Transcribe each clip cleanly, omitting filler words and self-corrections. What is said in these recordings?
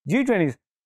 G20।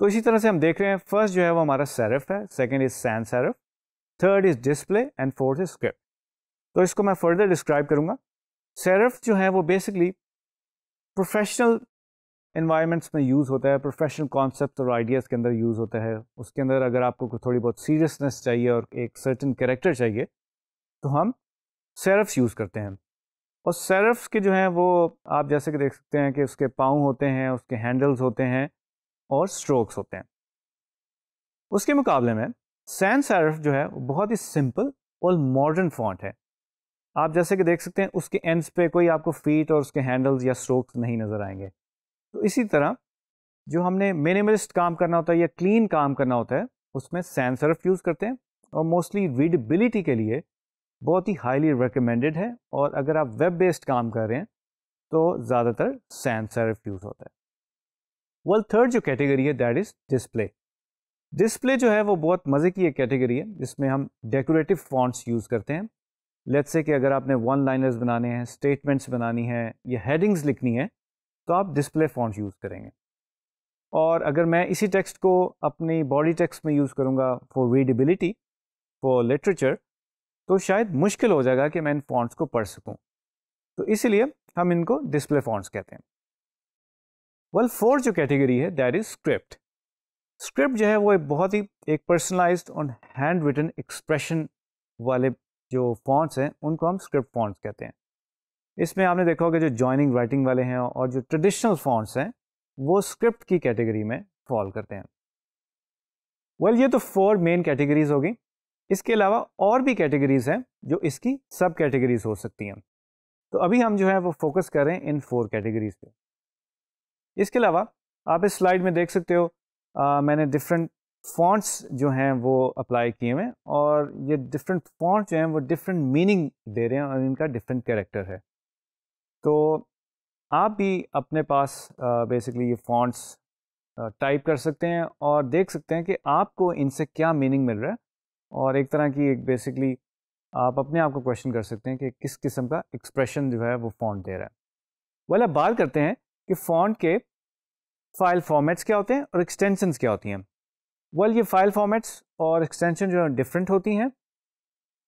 تو اسی طرح سے ہم دیکھ رہے ہیں فرسٹ جو ہے وہ ہمارا سیرف ہے, second is sans serif, third is display and fourth is script. تو اس کو میں فردر ڈسکرائب کروں گا. سیرف جو ہے وہ بیسکلی پروفیشنل انوائرمنٹس میں یوز ہوتا ہے, پروفیشنل کانسیپٹ اور آئیڈیاز کے اندر یوز ہوتا ہے. اس کے اندر اگر آپ کو تھوڑی بہت سیریسنس چاہیے اور ایک سرٹن کریکٹر چاہیے تو ہم سیرفس یوز کرتے ہیں. اور سیرفس کے جو ہیں وہ آپ جیسے کہ دیکھ سکتے ہیں کہ اس کے پاؤں ہوتے ہیں, اس کے ہینڈلز ہوتے ہیں اور اسٹروکس ہوتے ہیں. اس کے مقابلے میں سینس سیرف جو ہے وہ بہت ہی سمپل اور ماڈرن فونٹ ہے. آپ جیسے کہ دیکھ سکتے ہیں اس کے اینڈس پہ کوئی آپ کو فیٹ اور اس کے ہینڈلز یا اسٹروکس نہیں نظر آئیں گے. تو اسی طرح جو ہم نے مینیملسٹ کام کرنا ہوتا ہے یا کلین کام کرنا ہوتا ہے اس میں سینس سیرف یوز کرتے ہیں, اور موسٹلی ریڈیبلٹی کے لیے بہت ہی ہائیلی ریکمینڈیڈ ہے. اور اگر آپ ویب بیسڈ کام کر رہے ہیں تو زیادہ تر سینس سیرف یوز ہوتا ہے. تھرڈ جو کیٹیگری ہے دیٹ از ڈسپلے. ڈسپلے جو ہے وہ بہت مزے کی ایک کیٹیگری ہے جس میں ہم ڈیکوریٹو فونٹس یوز کرتے ہیں. لیٹس سے کہ اگر آپ نے ون لائنرز بنانے ہیں, اسٹیٹمنٹس بنانی ہیں یا ہیڈنگز لکھنی ہے تو آپ ڈسپلے فونٹ یوز کریں گے. اور اگر میں اسی ٹیکسٹ کو اپنی باڈی ٹیکسٹ میں یوز کروں گا فار ریڈیبلٹی, فار لٹریچر, تو شاید مشکل ہو جائے گا کہ میں ان فونٹس کو پڑھ سکوں. تو اسی لیے ہم ان کو ڈسپلے فونٹس کہتے ہیں. فورتھ جو کیٹیگری ہے دیٹ از اسکرپٹ. اسکرپٹ جو ہے وہ بہت ہی ایک پرسنلائزڈ اور ہینڈ ریٹن ایکسپریشن والے جو فونٹس ہیں ان کو ہم اسکرپٹ فونٹس کہتے ہیں. اس میں آپ نے دیکھا ہوگا جو جوائننگ رائٹنگ والے ہیں اور جو ٹریڈیشنل فونٹس ہیں وہ اسکرپٹ کی کیٹیگری میں فال کرتے ہیں. یہ تو 4 مین کیٹیگریز ہوگی. اس کے علاوہ اور بھی کیٹیگریز ہیں جو اس کی سب کیٹیگریز ہو سکتی ہیں. تو ابھی ہم جو ہے وہ فوکس کر رہے ہیں ان 4 کیٹیگریز پہ. اس کے علاوہ آپ اس سلائیڈ میں دیکھ سکتے ہو میں نے ڈفرینٹ فونٹس جو ہیں وہ اپلائی کیے ہوئے ہیں, اور یہ ڈفرینٹ فونٹس جو ہیں وہ ڈفرینٹ میننگ دے رہے ہیں اور ان کا ڈفرینٹ کیریکٹر ہے. تو آپ بھی اپنے پاس بیسکلی یہ فونٹس ٹائپ کر سکتے ہیں اور دیکھ سکتے ہیں کہ آپ کو ان سے کیا میننگ مل رہا ہے, اور ایک طرح کی ایک بیسکلی آپ اپنے آپ کو کویشچن کر سکتے ہیں کہ کس قسم کا ایکسپریشن جو ہے وہ فونٹ دے رہا ہے. اب بات کرتے ہیں کہ فونٹ کے فائل فارمیٹس کیا ہوتے ہیں اور ایکسٹینشنز کیا ہوتی ہیں. یہ فائل فارمیٹس اور ایکسٹینشن جو ڈفرینٹ ہوتی ہیں.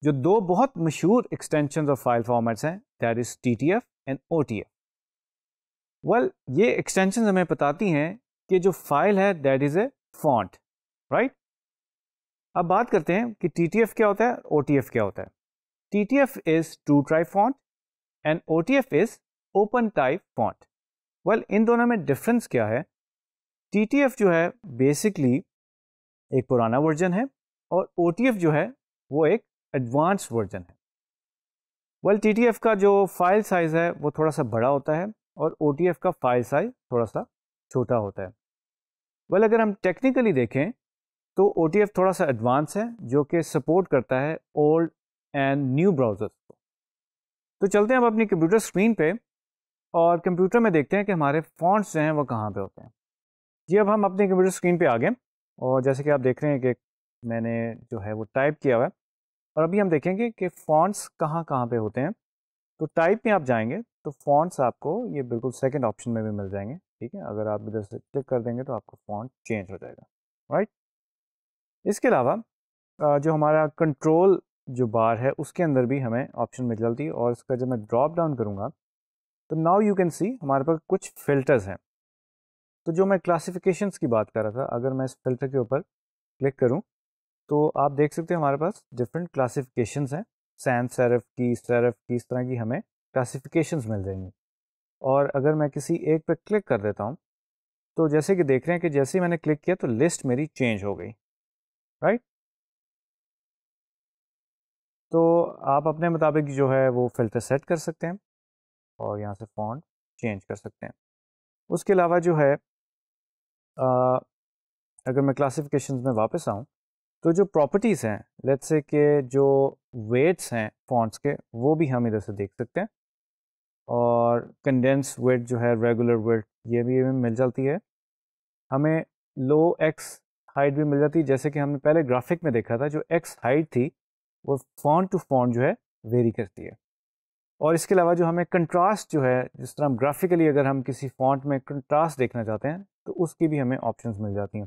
جو 2 بہت مشہور ایکسٹینشنز اور فائل فارمیٹس ہیں that is TTF and OTF. یہ ایکسٹینشنز ہمیں بتاتی ہیں کہ جو فائل ہے that is a font, right. اب بات کرتے ہیں کہ TTF کیا ہوتا ہے, OTF کیا ہوتا ہے. TTF is true type font and OTF is open type font. ان دونوں میں ڈفرنس کیا ہے. TTF جو ہے بیسکلی ایک پرانا ورژن ہے اور OTF جو ہے وہ ایک ایڈوانس ورژن ہے. TTF کا جو فائل سائز ہے وہ تھوڑا سا بڑا ہوتا ہے اور OTF کا فائل سائز تھوڑا سا چھوٹا ہوتا ہے. اگر ہم ٹیکنیکلی دیکھیں تو OTF تھوڑا سا ایڈوانس ہے جو کہ سپورٹ کرتا ہے اولڈ اینڈ نیو براؤزرس کو. تو چلتے ہیں اب اپنی کمپیوٹر اسکرین پہ اور کمپیوٹر میں دیکھتے ہیں کہ ہمارے فونٹس جو ہیں وہ کہاں پہ ہوتے ہیں. اب ہم اپنے کمپیوٹر اسکرین پہ آ گئے اور جیسے کہ آپ دیکھ رہے ہیں کہ میں نے جو ہے وہ ٹائپ کیا ہوا ہے, اور ابھی ہم دیکھیں گے کہ فونٹس کہاں پہ ہوتے ہیں. تو ٹائپ میں آپ جائیں گے تو فونٹس آپ کو یہ بالکل سیکنڈ آپشن میں بھی مل جائیں گے, ٹھیک ہے. اگر آپ ادھر سے کلک کر دیں گے تو آپ کو فونٹ چینج ہو جائے گا, رائٹ. اس کے علاوہ جو ہمارا کنٹرول جو بار ہے اس کے اندر بھی ہمیں آپشن مل جاتی ہے, اور اس کا جب میں ڈراپ ڈاؤن کروں گا تو ناؤ یو کین سی ہمارے پاس کچھ فلٹرز ہیں. تو جو میں کلاسیفیکیشنس کی بات کر رہا تھا, اگر میں اس فلٹر کے اوپر کلک کروں تو آپ دیکھ سکتے ہیں ہمارے پاس ڈفرینٹ کلاسیفیکیشنس ہیں. سینس سیرف کی, اس طرح کی ہمیں کلاسیفیکیشنز مل جائیں گی. اور اگر میں کسی ایک پہ کلک کر دیتا ہوں تو جیسے کہ دیکھ رہے ہیں کہ جیسے ہی میں نے کلک کیا تو لسٹ میری چینج ہو گئی, رائٹ. تو آپ اپنے مطابق جو ہے وہ فلٹر سیٹ کر سکتے ہیں اور یہاں سے فونٹ چینج کر سکتے ہیں. اس کے علاوہ جو ہے اگر میں کلاسیفیکیشنز میں واپس آؤں تو جو پراپرٹیز ہیں, لیٹس سے کہ جو ویٹس ہیں فونٹس کے وہ بھی ہم ادھر سے دیکھ سکتے ہیں, اور کنڈینس ویٹ جو ہے, ریگولر ویٹ, یہ بھی ہمیں مل جاتی ہے. ہمیں لو ایکس ہائٹ بھی مل جاتی ہے, جیسے کہ ہم نے پہلے گرافک میں دیکھا تھا جو ایکس ہائٹ تھی وہ فونٹ ٹو فونٹ جو ہے ویری کرتی ہے. اور اس کے علاوہ جو ہمیں کنٹراسٹ جو ہے, جس طرح ہم گرافیکلی اگر ہم کسی فونٹ میں کنٹراسٹ دیکھنا چاہتے ہیں تو اس کی بھی ہمیں آپشنز مل جاتی ہیں.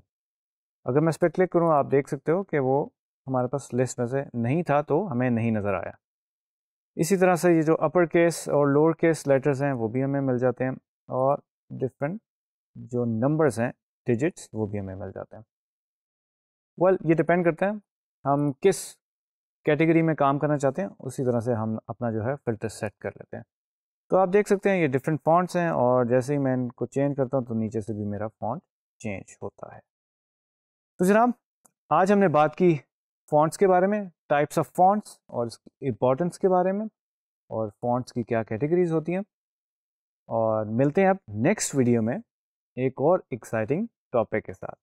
اگر میں اس پہ کلک کروں آپ دیکھ سکتے ہو کہ وہ ہمارے پاس لسٹ میں سے نہیں تھا تو ہمیں نہیں نظر آیا. اسی طرح سے یہ جو اپر کیس اور لوور کیس لیٹرز ہیں وہ بھی ہمیں مل جاتے ہیں, اور ڈفرینٹ جو نمبرز ہیں ڈیجٹس وہ بھی ہمیں مل جاتے ہیں. یہ ڈپینڈ کرتا ہے ہم کس کیٹیگری میں کام کرنا چاہتے ہیں, اسی طرح سے ہم اپنا جو ہے فلٹر سیٹ کر لیتے ہیں. تو آپ دیکھ سکتے ہیں یہ ڈفرینٹ فونٹس ہیں, اور جیسے ہی میں ان کو چینج کرتا ہوں تو نیچے سے بھی میرا فونٹ چینج ہوتا ہے. تو جناب آج ہم نے بات کی فونٹس کے بارے میں, ٹائپس آف فونٹس اور اس کی امپورٹنس کے بارے میں, اور فونٹس کی کیا کیٹیگریز ہوتی ہیں. اور ملتے ہیں اب نیکسٹ ویڈیو میں ایک اور ایکسائٹنگ ٹاپک کے ساتھ.